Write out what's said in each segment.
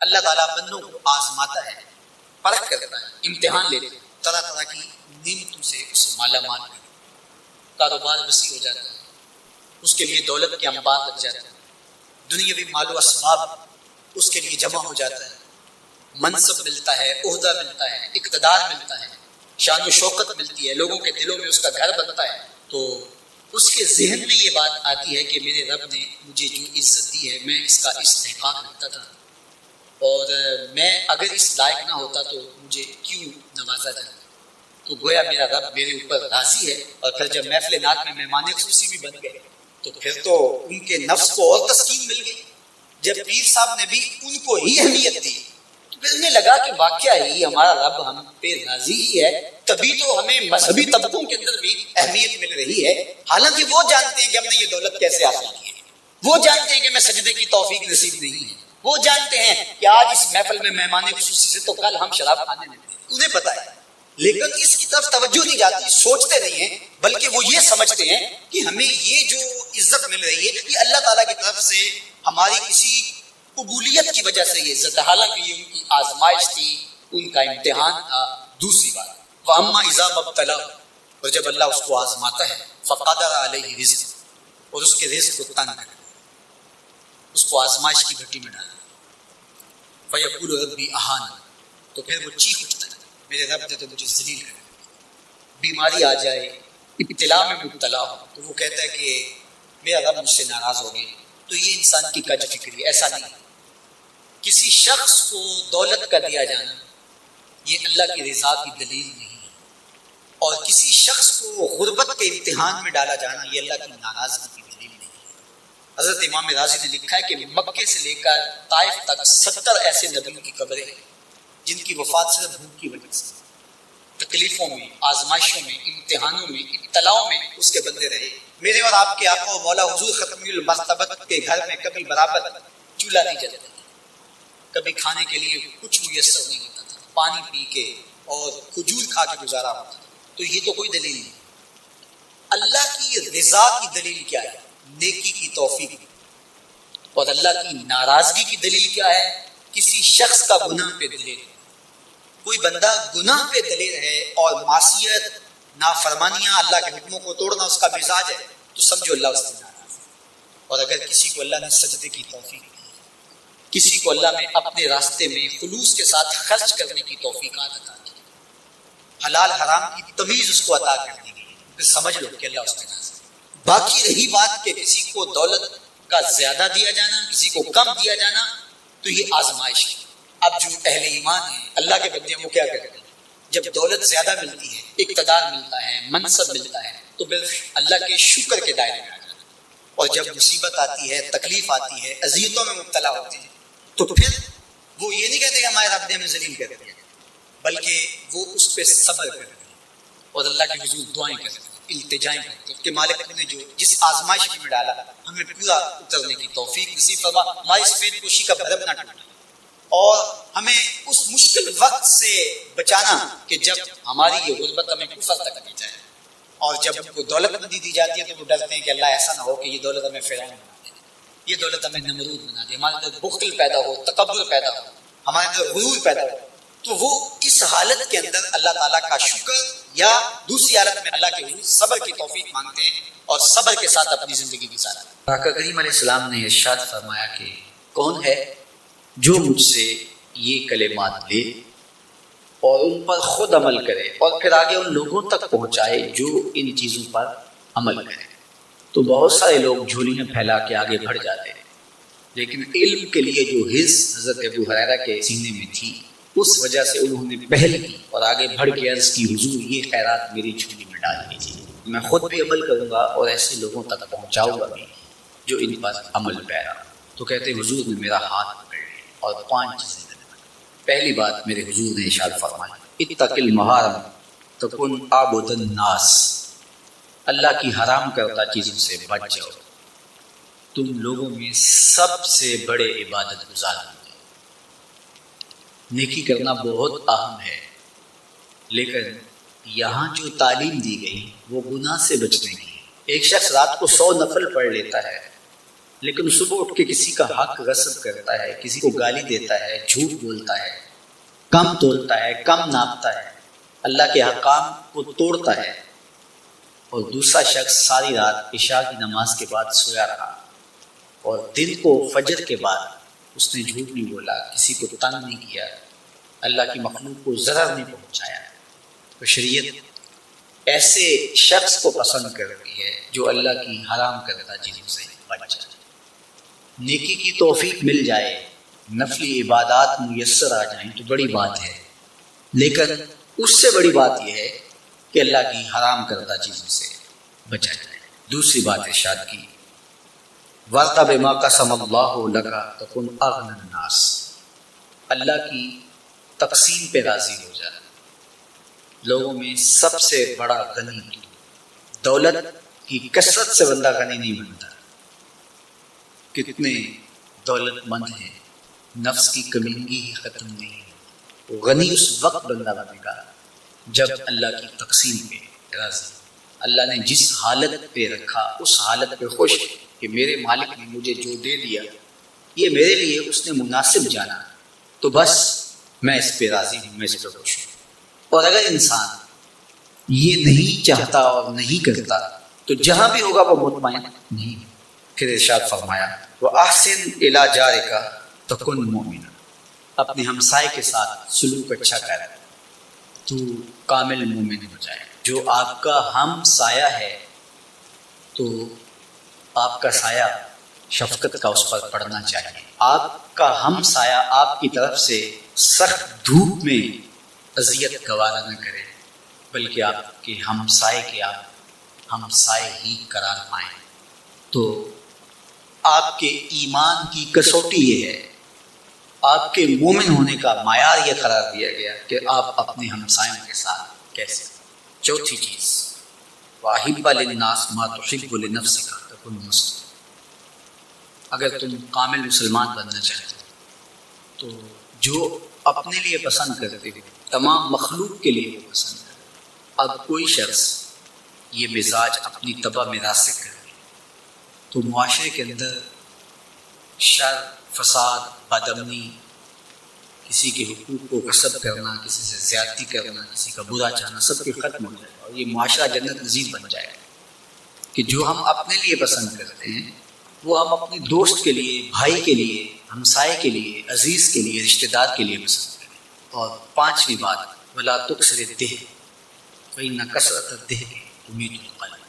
اللہ تعالیٰ بندوں کو آزماتا ہے، پرکھ کرتا ہے، امتحان لیتا ہے، طرح طرح کی نعمتوں سے اسے مالا مال کرتا ہے، کاروبار وسیع ہو جاتا ہے، اس کے لیے دولت کے انبار لگ جاتے ہیں، دنیاوی مال و اسباب اس کے لیے جمع ہو جاتا ہے، منصب ملتا ہے، عہدہ ملتا ہے، اقتدار ملتا ہے، شان و شوکت ملتی ہے، لوگوں کے دلوں میں اس کا گھر بنتا ہے، تو اس کے ذہن میں یہ بات آتی ہے کہ میرے رب نے مجھے جو عزت دی ہے میں اس کا استحقاق رکھتا تھا، اور میں اگر اس لائق نہ ہوتا تو مجھے کیوں نوازا جاتا، تو گویا میرا رب میرے اوپر راضی ہے۔ اور پھر جب محفل نعت میں مہمان خصوصی بھی بن گئے تو پھر تو ان کے نفس کو اور تسکین مل گئی۔ جب پیر صاحب نے بھی ان کو ہی اہمیت دی تو پھر انہیں لگا کہ واقعہ ہی ہمارا رب ہم پہ راضی ہی ہے، تبھی تو ہمیں مذہبی طبقوں کے اندر بھی اہمیت مل رہی ہے، حالانکہ وہ جانتے ہیں کہ ہم نے یہ دولت کیسے حاصل کی ہے، وہ جانتے ہیں کہ میں سجدے کی توفیق نصیب نہیں ہے، وہ جانتے ہیں کہ آج اس محفل میں مہمان خصوصی سے تو کل ہم شراب کھانے میں تھے، انہیں پتا ہے، لیکن اس کی طرف توجہ نہیں جاتی، سوچتے نہیں ہیں، بلکہ وہ یہ سمجھتے ہیں کہ ہمیں یہ جو عزت مل رہی ہے یہ اللہ تعالیٰ کی طرف سے ہماری کسی قبولیت کی وجہ سے یہ عزت ہے، حالانکہ یہ ان کی آزمائش تھی، ان کا امتحان تھا۔ دوسری بات وَأَمَّا إِذَا مَا ابْتَلَاهُ، اور جب اللہ اس کو آزماتا ہے فَقَدَرَ عَلَيْهِ رِزْقَهُ، اور اس کے رزق کو تنگ کرے، اس کو آزمائش کی گھٹی میں ڈالے، فَيَقُولُ رَبِّي أَهَانَ، تو پھر وہ چیخ اٹھتا ہے میرے رب نے تو مجھے ذلیل کر دیا، بیماری آ جائے، ابتلا میں مبتلا ہو تو وہ کہتا ہے کہ میرا رب مجھ سے ناراض ہو گیا، تو یہ انسان کی کج فکری، ایسا نہیں۔ کسی شخص کو دولت کا دیا جانا یہ اللہ کی رضا کی دلیل نہیں، اور کسی شخص کو غربت کے امتحان میں ڈالا جانا یہ اللہ کی ناراضگی کی دلیل نہیں۔ حضرت امام راضی نے لکھا ہے کہ مکے سے لے کر طائف تک 70 ایسے نبیوں کی قبریں ہیں جن کی وفات صرف بھوک کی وجہ سے، تکلیفوں میں، آزمائشوں میں، امتحانوں میں، ابتلاؤں میں اس کے بندے رہے۔ میرے اور آپ کے آقا و مولا حضور ختمی المرتبت کے گھر میں کبھی برابر چولہا نہیں جلتا تھا، کبھی کھانے کے لیے کچھ میسر نہیں ہوتا تھا، پانی پی کے اور کھجور کھا کے گزارا ہوتا تھا، تو یہ تو کوئی دلیل نہیں۔ اللہ کی رضا کی دلیل کیا ہے؟ نیکی کی توفیق، اور اللہ کی ناراضگی کی دلیل کیا ہے؟ کسی شخص کا گناہ پہ دلیل۔ کوئی بندہ گناہ پہ دلیل ہے اور معصیت، نافرمانیاں، اللہ کے حکموں کو توڑنا اس کا مزاج ہے، تو سمجھو اللہ اس سے ناراض ہے۔ اور اگر کسی کو اللہ نے سجدے کی توفیق دی، کسی کو اللہ نے اپنے راستے میں خلوص کے ساتھ خرچ کرنے کی توفیقات عطا کی، حلال حرام کی تمیز اس کو عطا کر دی گئی، پھر سمجھ لو کہ اللہ اس سے ناراض ہے۔ باقی رہی بات کہ کسی کو دولت کا زیادہ دیا جانا، کسی کو کم دیا جانا، تو یہ آزمائش ہے۔ اب جو اہل ایمان ہیں، اللہ کے بندے، وہ کیا کرتے ہیں؟ جب دولت زیادہ ملتی ہے، اقتدار ملتا ہے، منصب ملتا ہے، تو بس اللہ کے شکر کے دائرے میں آ جاتا ہے، اور جب مصیبت آتی ہے، تکلیف آتی ہے، اذیتوں میں مبتلا ہوتے ہیں، تو پھر وہ یہ نہیں کہتے کہ ہمارے رب نے ہمیں ذلیل کر دیا، بلکہ وہ اس پہ صبر کرتے ہیں اور اللہ کے حضور دعائیں کرتے ہیں، التجائیں کرتے ہیں کہ مالک نے جو جس آزمائش میں ڈالا ہمیں پورا اترنے کی توفیق نصیب فرما، ہماری سفید پوشی کا بھرم نہ ٹوٹے، اور ہمیں اس مشکل وقت سے بچانا کہ جب ہماری یہ غربت ہمیں کفر تک لے جائے، اور جب ان کو دولت مندی دی جاتی ہے تو وہ ڈرتے ہیں کہ اللہ ایسا نہ ہو کہ یہ دولت ہمیں فرعون بنا دے، یہ دولت ہمیں نمرود بنا دے، ہمارے اندر بخل پیدا ہو، تکبر پیدا ہو، ہمارے اندر غرور پیدا ہو، تو وہ اس حالت کے اندر اللہ تعالیٰ کا شکر یا دوسری حالت میں اللہ کے حضور صبر کی توفیق مانگتے ہیں اور صبر کے ساتھ اپنی زندگی گزارا۔ آقا کریم علیہ السلام نے ارشاد فرمایا کہ کون ہے جو مجھ سے یہ کلمات لے اور ان پر خود عمل کرے اور پھر آگے ان لوگوں تک پہنچائے جو ان چیزوں پر عمل کرے۔ تو بہت سارے لوگ جھولیاں پھیلا کے آگے بڑھ جاتے ہیں، لیکن علم کے لیے جو حرص حضرت ابو ہریرہ کے سینے میں تھی اس وجہ سے انہوں نے پہل کی اور آگے بڑھ کے عرض کی حضور یہ خیرات میری جھولی میں ڈال دیجیے، میں خود بھی عمل کروں گا اور ایسے لوگوں تک پہنچاؤں گا بھی جو ان پر عمل پیرا۔ تو کہتے ہیں حضور نے میرا ہاتھ پکڑ لیا اور 5 چیزیں دیں۔ پہلی بات میرے حضور نے ارشاد فرمایا اتق المحارم تکن عابد الناس، اللہ کی حرام کرتا چیزوں سے بچ جاؤ، تم لوگوں میں سب سے بڑے عبادت گزار ہوں گے۔ نیکی کرنا بہت اہم ہے، لیکن یہاں جو تعلیم دی گئی وہ گناہ سے بچنے کی۔ ایک شخص رات کو 100 نفل پڑھ لیتا ہے لیکن صبح اٹھ کے کسی کا حق غصب کرتا ہے، کسی کو گالی دیتا ہے، جھوٹ بولتا ہے، کم تولتا ہے، کم ناپتا ہے، اللہ کے حکام کو توڑتا ہے، اور دوسرا شخص ساری رات عشاء کی نماز کے بعد سویا رہا اور دن کو فجر کے بعد اس نے جھوٹ نہیں بولا، کسی کو تنگ نہیں کیا، اللہ کی مخلوق کو ضرر نہیں پہنچایا، تو شریعت ایسے شخص کو پسند کرتی ہے جو اللہ کی حرام کردہ چیزوں سے بچ جائے، نیکی کی توفیق مل جائے، نفلی عبادات میسر آ جائیں تو بڑی بات ہے، لیکن اس سے بڑی بات یہ ہے کہ اللہ کی حرام کردہ چیزوں سے بچا جائے۔ دوسری بات ارشاد کی وَارْضَ بِمَا قَسَمَ اللَّهُ لَكَ تَكُنْ أَغْنَى النَّاسِ، اللہ کی تقسیم پہ راضی ہو جائے۔ لوگوں میں سب سے بڑا غنی تو، دولت کی کثرت سے بندہ غنی نہیں بنتا، کتنے دولت مند ہیں، نفس کی کمینگی ہی ختم نہیں ہے، غنی اس وقت بندہ بنے گا جب اللہ کی تقسیم پہ راضی، اللہ نے جس حالت پہ رکھا اس حالت پہ خوش کہ میرے مالک نے مجھے جو دے دیا یہ میرے لیے اس نے مناسب جانا، تو بس میں اس پہ راضی ہوں، میں اس پہ خوش ہوں۔ اور اگر انسان یہ نہیں چاہتا اور نہیں کرتا تو جہاں بھی ہوگا وہ مطمئن نہیں۔ پھر ارشاد فرمایا وَأَحْسِنْ إِلَىٰ جَارِكَ تَكُنْ مُؤْمِنًا، اپنے ہمسائے کے ساتھ سلوک اچھا کر تو کامل مومن ہو جائے۔ جو آپ کا ہم سایہ ہے تو آپ کا سایہ شفقت کا اس پر پڑنا چاہیے، آپ کا ہم سایہ آپ کی طرف سے سخت دھوپ میں اذیت گوارا نہ کرے، بلکہ آپ کے ہم سائے کے آپ ہم سائے ہی قرار پائیں۔ تو آپ کے ایمان کی کسوٹی یہ ہے، آپ کے مومن ہونے کا معیار یہ قرار دیا گیا کہ آپ اپنے ہمسایوں کے ساتھ کیسے۔ چوتھی چیز وَأَحِبَّ لِلنَّاسِ مَا تُحِبُّ لِنَفْسِكَ تَكُنْ مُسْلِمًا، اگر تم کامل مسلمان بننا چاہتے ہو تو جو اپنے لیے پسند کرتے ہو تمام مخلوق کے لیے وہ پسند کرتے۔ اب کوئی شخص یہ مزاج اپنی طبع میں راسخ کرے تو معاشرے کے اندر شر، فساد، بدامنی، کسی کے حقوق کو غصب کرنا، کسی سے زیادتی کرنا، کسی کا برا چاہنا، سب کے ختم ہو جائے اور یہ معاشرہ جنت نظیر بن جائے کہ جو ہم اپنے لیے پسند کرتے ہیں وہ ہم اپنے دوست کے لیے، بھائی کے لیے، ہمسائے کے لیے، عزیز کے لیے، رشتہ دار کے لیے پسند کریں۔ اور پانچویں بات وَلَا تُكْثِرِ الدِّهْنَ فَإِنَّ كَثْرَةَ الدِّهْنِ تُمِيتُ الْقَلْبَ،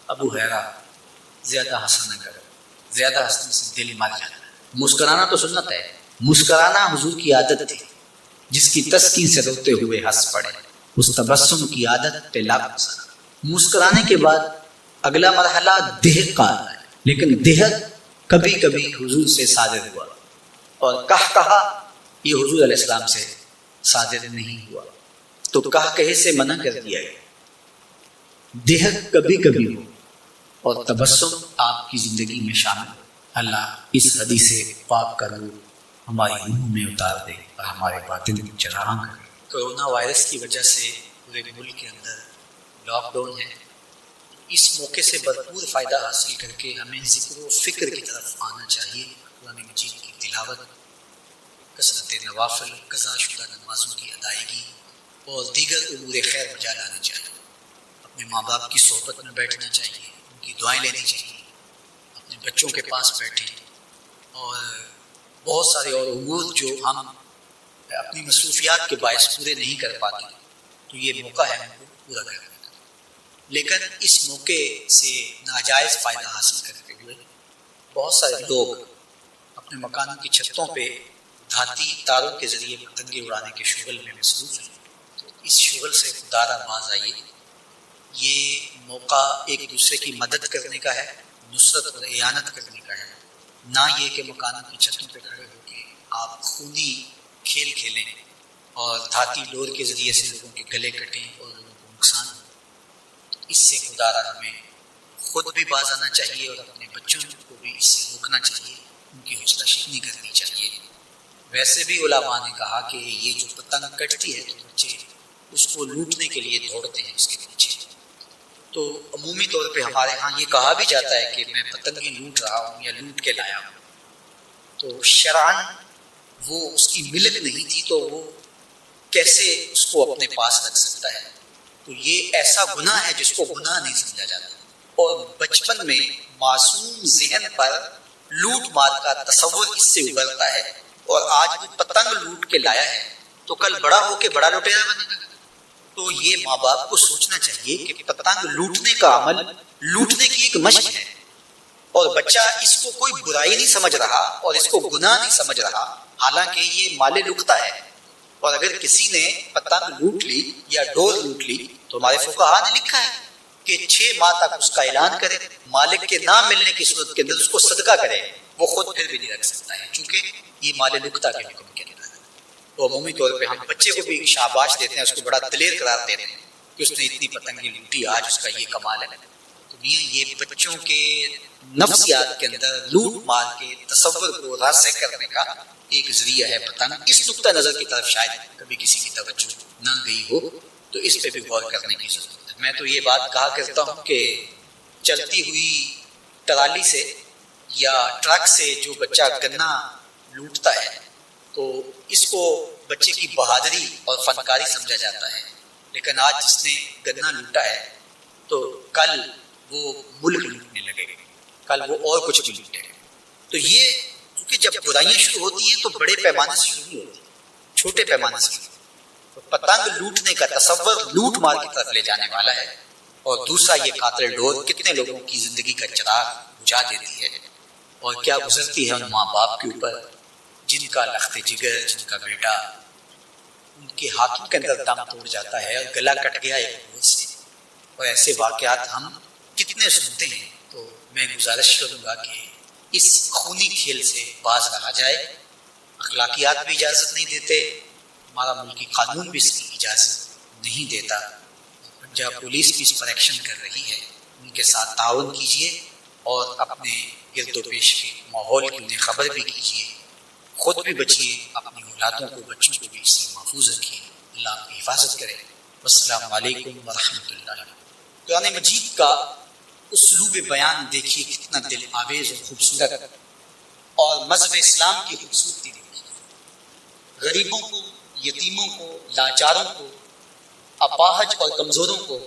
ابو ہریرہ زیادہ ہنسنا کرو، زیادہ ہنسنے سے دل مر جاتا ہے۔ مسکرانا تو سنت ہے، مسکرانا حضور کی عادت تھی، جس کی تسکین سے روتے ہوئے ہنس پڑے، اس تبسم کی عادت پہ لاکھ پسند۔ مسکرانے کے بعد اگلا مرحلہ دہق کا آتا ہے، لیکن دہق کبھی کبھی حضور سے صادر ہوا اور کہا یہ حضور علیہ السلام سے صادر نہیں ہوا، تو کہے سے منع کر دیا گیا۔ دہق کبھی کبھی ہو اور تبسم آپ کی زندگی میں شامل ہو۔ اللہ اس حدیث پاک کا نور ہماری روح میں اتار دے اور ہمارے باطن میں چراغاں کرے۔ کرونا وائرس کی وجہ سے پورے ملک کے اندر لاک ڈاؤن ہے، اس موقع سے بھرپور فائدہ حاصل کر کے ہمیں ذکر و فکر کی طرف آنا چاہیے، قرآن مجید کی تلاوت، کثرت نوافل، قضا شدہ نمازوں کی ادائیگی اور دیگر امور خیر بجا لانا چاہیے، اپنے ماں باپ کی صحبت میں بیٹھنا چاہیے، ان کی دعائیں لینی چاہیے، اپنے بچوں کے پاس بیٹھیں، اور بہت سارے اور امور جو ہم اپنی مصروفیات کے باعث پورے نہیں کر پاتے تو یہ موقع ہے ہم کو پورا کرنے کا۔ لیکن اس موقع سے ناجائز فائدہ حاصل کرتے ہوئے بہت سارے لوگ اپنے مکانوں کی چھتوں پہ دھاتی تاروں کے ذریعے پتنگیں اڑانے کے شغل میں مصروف ہیں، تو اس شغل سے خوددارا باز آئیے۔ یہ موقع ایک دوسرے کی مدد کرنے کا ہے، نصرت اور اعانت کرنے کا ہے، نہ یہ کہ مکانوں کی چھتوں پہ کھڑے ہو کے آپ خونی کھیل کھیلیں اور دھاتی ڈور کے ذریعے سے لوگوں کے گلے کٹیں اور لوگوں کو نقصان ہو۔ اس سے خوددارا ہمیں خود بھی باز آنا چاہیے اور اپنے بچوں کو بھی اس سے روکنا چاہیے، ان کی حوصلہ شکنی کرنی چاہیے۔ ویسے بھی علماء نے کہا کہ یہ جو پتنگ کٹتی ہے تو بچے اس کو لوٹنے کے لیے دوڑتے ہیں اس کے پیچھے، تو تو عمومی طور پہ ہمارے ہاں یہ کہا بھی جاتا ہے کہ میں پتنگیں لوٹ رہا ہوں یا لوٹ کے لایا ہوں، تو شرعاً وہ اس کی ملک نہیں تھی تو وہ کیسے اس کو اپنے پاس رکھ سکتا ہے؟ تو یہ ایسا گناہ ہے جس کو گناہ نہیں سمجھا جاتا، اور بچپن میں معصوم ذہن پر لوٹ مار کا تصور اس سے ابھرتا ہے، اور آج وہ پتنگ لوٹ کے لایا ہے تو کل بڑا ہو کے بڑا لٹیرا بنے گا۔ تو یہ ماں باپ کو سوچنا چاہیے کہ پتنگ لوٹنے کا عمل لوٹنے کی ایک مشق ہے، اور بچہ اس کو کوئی برائی نہیں سمجھ رہا اور اس کو گناہ نہیں سمجھ رہا، حالانکہ یہ مال لقطہ ہے۔ اور اگر کسی نے پتنگ لوٹ لی یا ڈور لوٹ لی تو ہمارے فقہا نے لکھا ہے کہ 6 ماہ تک اس کا اعلان کرے، مالک کے نہ ملنے کی صورت کے اندر اس کو صدقہ کرے، وہ خود پھر بھی نہیں رکھ سکتا ہے کیونکہ یہ مال لقطہ کے حکم کے اندر ہے۔ تو عمومی طور پہ ہم بچے کو بھی شاباش دیتے ہیں، اس کو بڑا دلیر قرار دیتے ہیں کہ اس نے اتنی پتنگیں لوٹی، آج اس کا یہ کمال ہے۔ تو یہ بچوں کے نفسیات کے اندر لوٹ مار کے تصور کو راسخ کرنے کا ایک ذریعہ ہے پتنگ۔ اس نقطہ نظر کی طرف شاید کبھی کسی کی توجہ نہ گئی ہو، تو اس پہ بھی غور کرنے کی ضرورت ہے۔ میں تو یہ بات کہا کرتا ہوں کہ چلتی ہوئی ٹرالی سے یا ٹرک سے جو بچہ گنا لوٹتا ہے تو اس کو بچے کی بہادری اور فنکاری سمجھا جاتا ہے، لیکن آج جس نے گنا لوٹا ہے تو کل وہ ملک لوٹنے لگے گا، کل وہ اور کچھ بھی لوٹے گا۔ تو یہ کیونکہ جب برائیاں شروع ہوتی ہیں تو بڑے پیمانے سے شروع نہیں ہوتی، چھوٹے پیمانے سے شروع۔ تو پتنگ لوٹنے کا تصور لوٹ مار کی طرف لے جانے والا ہے، اور دوسرا یہ قاتل ڈور کتنے لوگوں کی زندگی کا چراغ بجھا دیتی ہے، اور کیا گزرتی ہے ان ماں باپ کے اوپر جن کا لخت جگر، جن کا بیٹا ان کے ہاتھوں کے اندر دم توڑ جاتا ہے اور گلا کٹ گیا ایک ڈور سے۔ اور ایسے واقعات ہم کتنے سنتے ہیں۔ تو میں گزارش کروں گا کہ اس خونی کھیل سے باز رہا جائے۔ اخلاقیات بھی اجازت نہیں دیتے، ہمارا ملکی قانون بھی اس کی اجازت نہیں دیتا، پنجاب پولیس بھی اس پر ایکشن کر رہی ہے۔ ان کے ساتھ تعاون کیجیے اور اپنے گرد و پیش کے ماحول کی انہیں خبر بھی کیجیے، خود بھی بچیے، اپنی اولادوں کو، بچوں کو بھی اس سے محفوظ رکھیے۔ اللہ آپ کی حفاظت کرے۔ السلام علیکم ورحمۃ اللہ۔ قرآن مجید کا اسلوب بیان دیکھیے کتنا دل آویز اور خوبصورت، اور مذہب اسلام کی خوبصورتی دیکھیے۔ غریبوں کو، یتیموں کو، لاچاروں کو، اپاہج اور کمزوروں کو